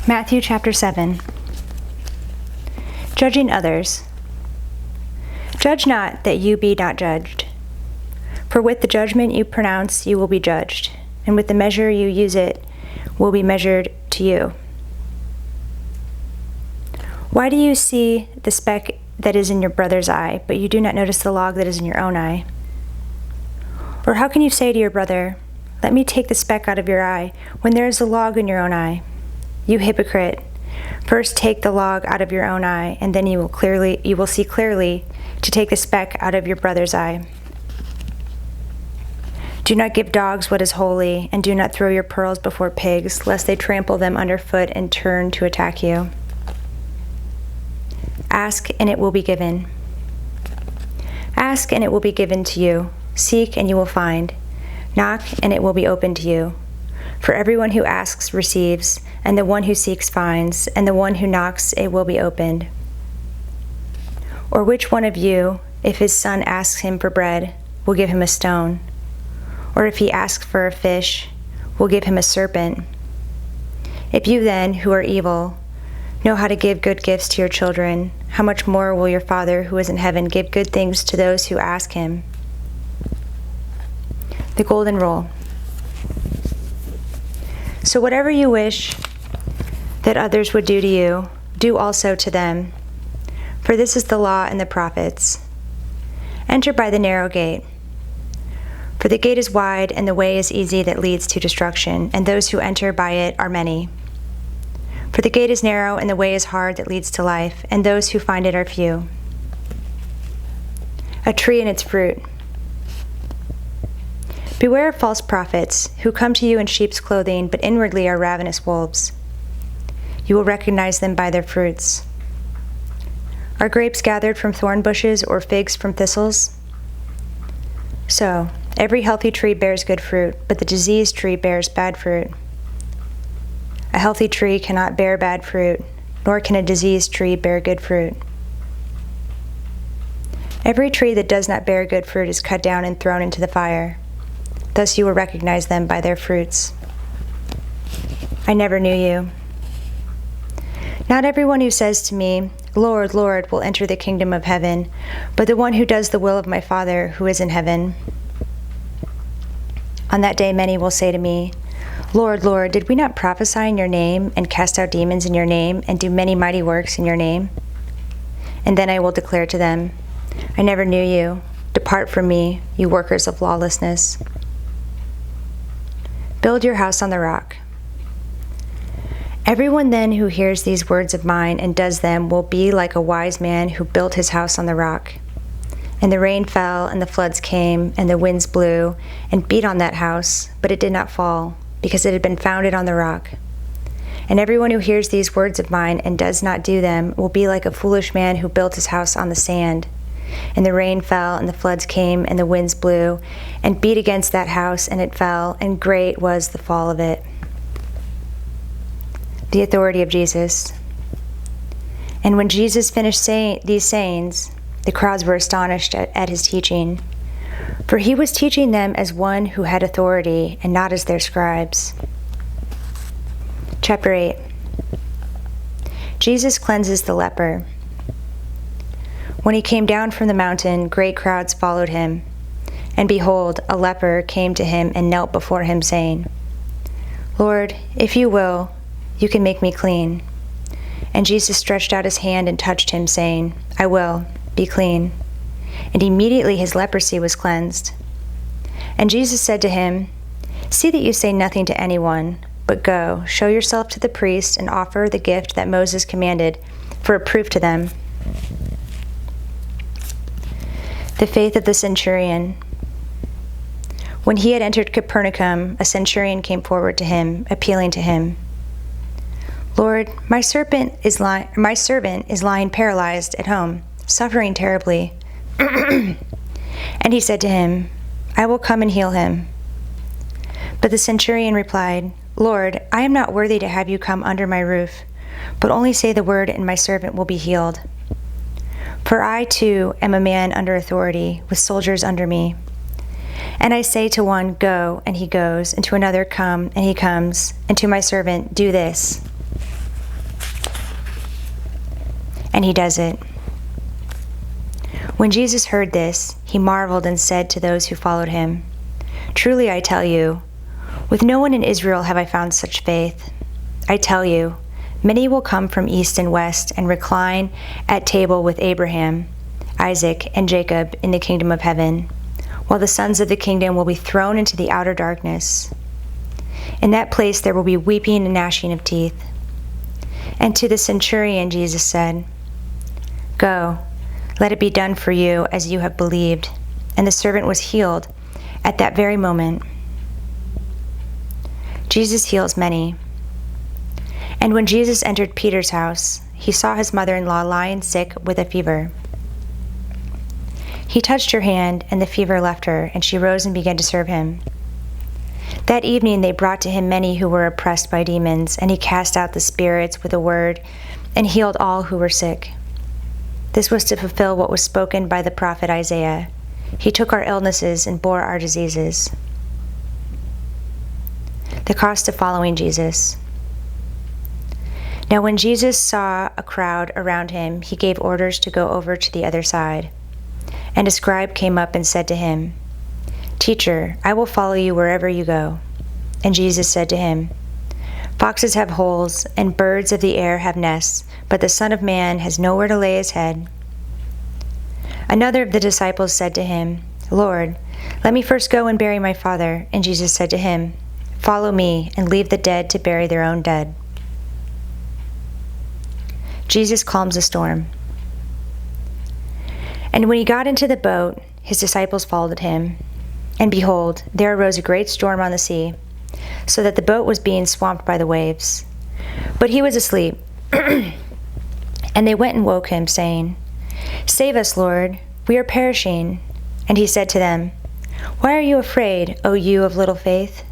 Matthew chapter 7. Judging others. Judge not, that you be not judged. For with the judgment you pronounce, you will be judged, and with the measure you use it will be measured to you. Why do you see the speck that is in your brother's eye, but you do not notice the log that is in your own eye? Or how can you say to your brother, let me take the speck out of your eye, when there is a log in your own eye? You hypocrite, first take the log out of your own eye, and then you will see clearly to take the speck out of your brother's eye. Do not give dogs what is holy, and do not throw your pearls before pigs, lest they trample them underfoot and turn to attack you. Ask, and it will be given. Ask, and it will be given to you. Seek, and you will find. Knock, and it will be opened to you. For everyone who asks receives, and the one who seeks finds, and the one who knocks it will be opened. Or which one of you, if his son asks him for bread, will give him a stone? Or if he asks for a fish, will give him a serpent? If you then, who are evil, know how to give good gifts to your children, how much more will your Father who is in heaven give good things to those who ask him? The Golden Rule. So whatever you wish that others would do to you, do also to them. For this is the law and the prophets. Enter by the narrow gate. For the gate is wide and the way is easy that leads to destruction, and those who enter by it are many. For the gate is narrow and the way is hard that leads to life, and those who find it are few. A tree and its fruit. Beware of false prophets, who come to you in sheep's clothing, but inwardly are ravenous wolves. You will recognize them by their fruits. Are grapes gathered from thorn bushes, or figs from thistles? So, every healthy tree bears good fruit, but the diseased tree bears bad fruit. A healthy tree cannot bear bad fruit, nor can a diseased tree bear good fruit. Every tree that does not bear good fruit is cut down and thrown into the fire. Thus you will recognize them by their fruits. I never knew you. Not everyone who says to me, Lord, Lord, will enter the kingdom of heaven, but the one who does the will of my Father who is in heaven. On that day many will say to me, Lord, Lord, did we not prophesy in your name, and cast out demons in your name, and do many mighty works in your name? And then I will declare to them, I never knew you. Depart from me, you workers of lawlessness. Build your house on the rock. Everyone then who hears these words of mine and does them will be like a wise man who built his house on the rock. And the rain fell, and the floods came, and the winds blew, and beat on that house, but it did not fall, because it had been founded on the rock. And everyone who hears these words of mine and does not do them will be like a foolish man who built his house on the sand. And the rain fell, and the floods came, and the winds blew, and beat against that house, and it fell, and great was the fall of it. The authority of Jesus. And when Jesus finished saying these sayings, the crowds were astonished at his teaching, for he was teaching them as one who had authority, and not as their scribes. Chapter 8. Jesus cleanses the leper. When he came down from the mountain, great crowds followed him. And behold, a leper came to him and knelt before him, saying, Lord, if you will, you can make me clean. And Jesus stretched out his hand and touched him, saying, I will, be clean. And immediately his leprosy was cleansed. And Jesus said to him, See that you say nothing to anyone, but go, show yourself to the priest, and offer the gift that Moses commanded for a proof to them. The faith of the Centurion. When he had entered Capernaum, a centurion came forward to him, appealing to him, Lord, my servant is lying paralyzed at home, suffering terribly. And he said to him, I will come and heal him. But the centurion replied, Lord, I am not worthy to have you come under my roof, but only say the word, and my servant will be healed. For I, too, am a man under authority, with soldiers under me. And I say to one, Go, and he goes, and to another, Come, and he comes, and to my servant, Do this. and he does it. When Jesus heard this, he marveled and said to those who followed him, "Truly I tell you, with no one in Israel have I found such faith. I tell you, many will come from east and west and recline at table with Abraham, Isaac, and Jacob in the kingdom of heaven, while the sons of the kingdom will be thrown into the outer darkness. In that place there will be weeping and gnashing of teeth." And to the centurion Jesus said, "Go, let it be done for you as you have believed." And the servant was healed at that very moment. Jesus heals many. And when Jesus entered Peter's house, he saw his mother-in-law lying sick with a fever. He touched her hand, and the fever left her, and she rose and began to serve him. That evening they brought to him many who were oppressed by demons, and he cast out the spirits with a word and healed all who were sick. This was to fulfill what was spoken by the prophet Isaiah. He took our illnesses and bore our diseases. The cost of following Jesus. Now when Jesus saw a crowd around him, he gave orders to go over to the other side. And a scribe came up and said to him, "Teacher, I will follow you wherever you go." And Jesus said to him, "Foxes have holes, and birds of the air have nests, but the Son of Man has nowhere to lay his head." Another of the disciples said to him, "Lord, let me first go and bury my father." And Jesus said to him, "Follow me, and leave the dead to bury their own dead." Jesus calms a storm. And when he got into the boat, his disciples followed him. And behold, there arose a great storm on the sea, so that the boat was being swamped by the waves. But he was asleep. And they went and woke him, saying, "Save us, Lord, we are perishing." And he said to them, "Why are you afraid, O you of little faith?"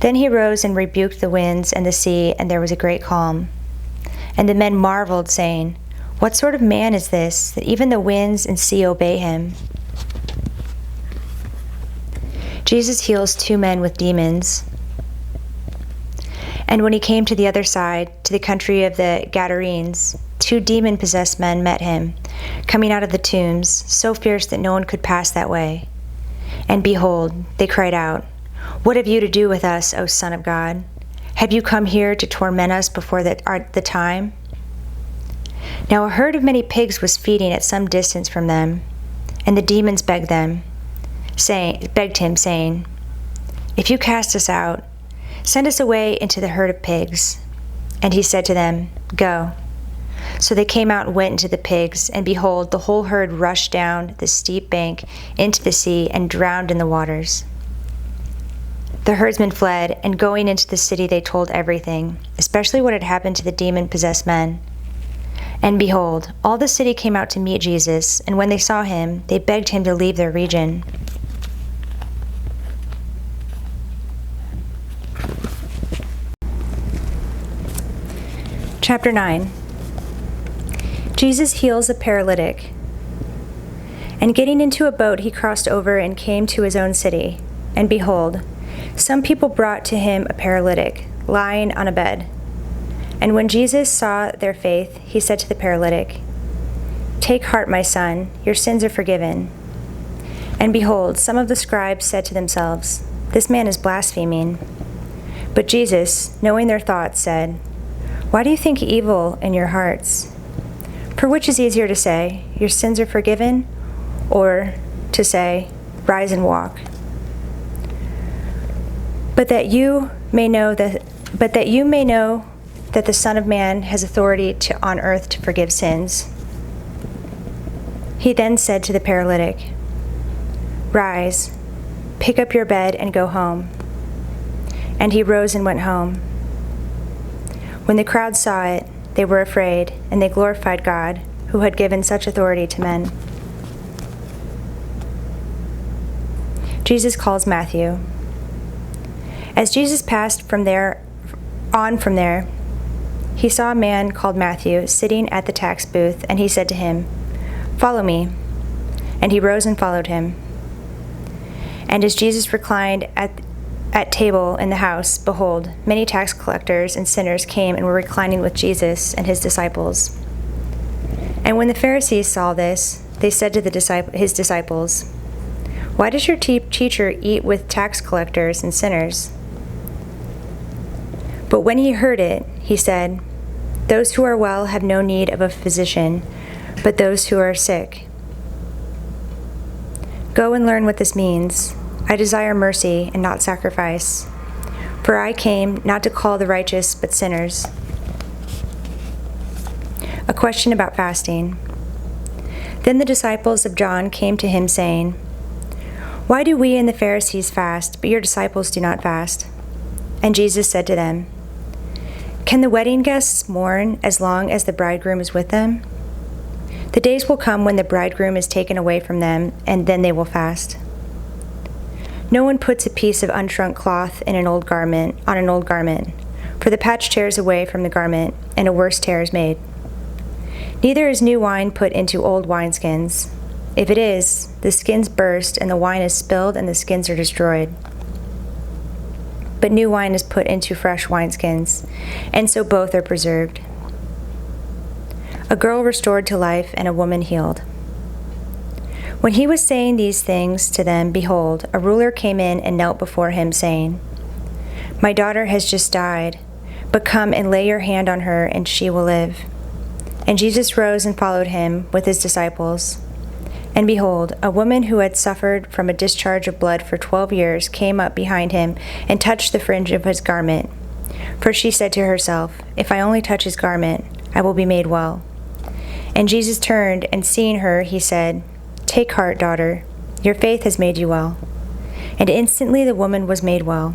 Then he rose and rebuked the winds and the sea, and there was a great calm. And the men marveled, saying, "What sort of man is this, that even the winds and sea obey him?" Jesus heals 2 men with demons. And when he came to the other side, to the country of the Gadarenes, 2 demon-possessed men met him, coming out of the tombs, so fierce that no one could pass that way. And behold, they cried out, "What have you to do with us, O Son of God? Have you come here to torment us before the time?" Now a herd of many pigs was feeding at some distance from them, and the demons begged him, saying, "If you cast us out, send us away into the herd of pigs." And he said to them, "Go." So they came out and went into the pigs, and behold, the whole herd rushed down the steep bank into the sea and drowned in the waters. The herdsmen fled, and going into the city they told everything, especially what had happened to the demon-possessed men. And behold, all the city came out to meet Jesus, and when they saw him, they begged him to leave their region. Chapter 9. Jesus heals a paralytic. And getting into a boat, he crossed over and came to his own city. And behold, some people brought to him a paralytic, lying on a bed. And when Jesus saw their faith, he said to the paralytic, "Take heart, my son, your sins are forgiven." And behold, some of the scribes said to themselves, "This man is blaspheming." But Jesus, knowing their thoughts, said, "Why do you think evil in your hearts? For which is easier to say, 'Your sins are forgiven,' or to say, 'Rise and walk'? But that you may know that the Son of Man has authority on earth to forgive sins." He then said to the paralytic, "Rise, pick up your bed and go home." And he rose and went home. When the crowd saw it, they were afraid, and they glorified God, who had given such authority to men. Jesus calls Matthew. As Jesus passed from there, he saw a man called Matthew sitting at the tax booth, and he said to him, "Follow me." And he rose and followed him. And as Jesus reclined at table in the house, behold, many tax collectors and sinners came and were reclining with Jesus and his disciples. And when the Pharisees saw this, they said to his disciples, "Why does your teacher eat with tax collectors and sinners?" But when he heard it, he said, "Those who are well have no need of a physician, but those who are sick. Go and learn what this means. I desire mercy and not sacrifice, for I came not to call the righteous but sinners." A question about fasting. Then the disciples of John came to him, saying, "Why do we and the Pharisees fast, but your disciples do not fast?" And Jesus said to them, "Can the wedding guests mourn as long as the bridegroom is with them? The days will come when the bridegroom is taken away from them, and then they will fast. No one puts a piece of unshrunk cloth on an old garment, for the patch tears away from the garment, and a worse tear is made. Neither is new wine put into old wineskins. If it is, the skins burst, and the wine is spilled, and the skins are destroyed. But new wine is put into fresh wineskins, and so both are preserved. A girl restored to life, and a woman healed." When he was saying these things to them, behold, a ruler came in and knelt before him, saying, "My daughter has just died, but come and lay your hand on her, and she will live." And Jesus rose and followed him with his disciples. And behold, a woman who had suffered from a discharge of blood for 12 years came up behind him and touched the fringe of his garment. For she said to herself, "If I only touch his garment, I will be made well." And Jesus turned, and seeing her, he said, "Take heart, daughter, your faith has made you well." And instantly the woman was made well.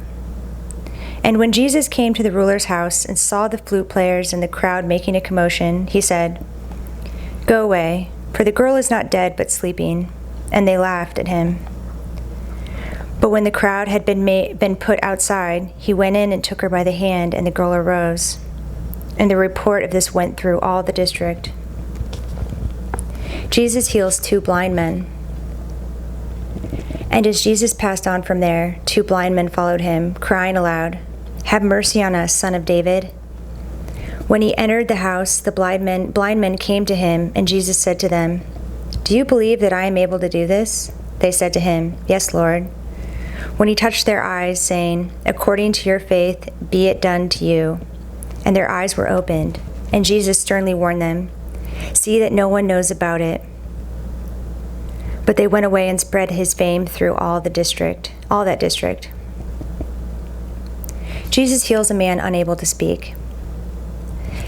And when Jesus came to the ruler's house and saw the flute players and the crowd making a commotion, he said, "Go away, for the girl is not dead but sleeping." And they laughed at him. But when the crowd had been put outside, he went in and took her by the hand, and the girl arose. And the report of this went through all the district. Jesus heals 2 blind men. And as Jesus passed on from there, 2 blind men followed him, crying aloud, "Have mercy on us, Son of David." When he entered the house, the blind men came to him, and Jesus said to them, "Do you believe that I am able to do this?" They said to him, "Yes, Lord." When he touched their eyes, saying, "According to your faith, be it done to you." And their eyes were opened, and Jesus sternly warned them, "See that no one knows about it." But they went away and spread his fame through all that district. Jesus heals a man unable to speak.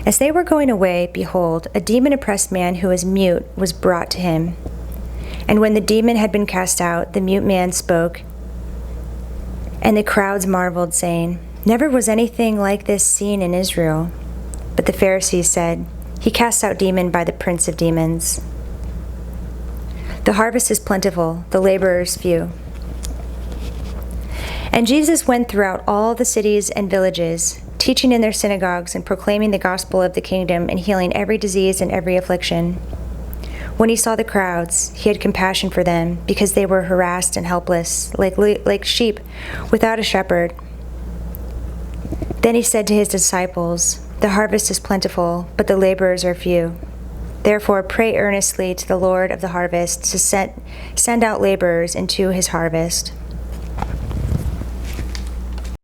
As they were going away, behold, a demon-oppressed man who was mute was brought to him. And when the demon had been cast out, the mute man spoke, and the crowds marveled, saying, "Never was anything like this seen in Israel." But the Pharisees said, "He casts out demons by the prince of demons." The harvest is plentiful, the laborers few. And Jesus went throughout all the cities and villages, teaching in their synagogues and proclaiming the gospel of the kingdom and healing every disease and every affliction. When he saw the crowds, he had compassion for them, because they were harassed and helpless, like sheep without a shepherd. Then he said to his disciples, "The harvest is plentiful, but the laborers are few. Therefore pray earnestly to the Lord of the harvest to send out laborers into his harvest."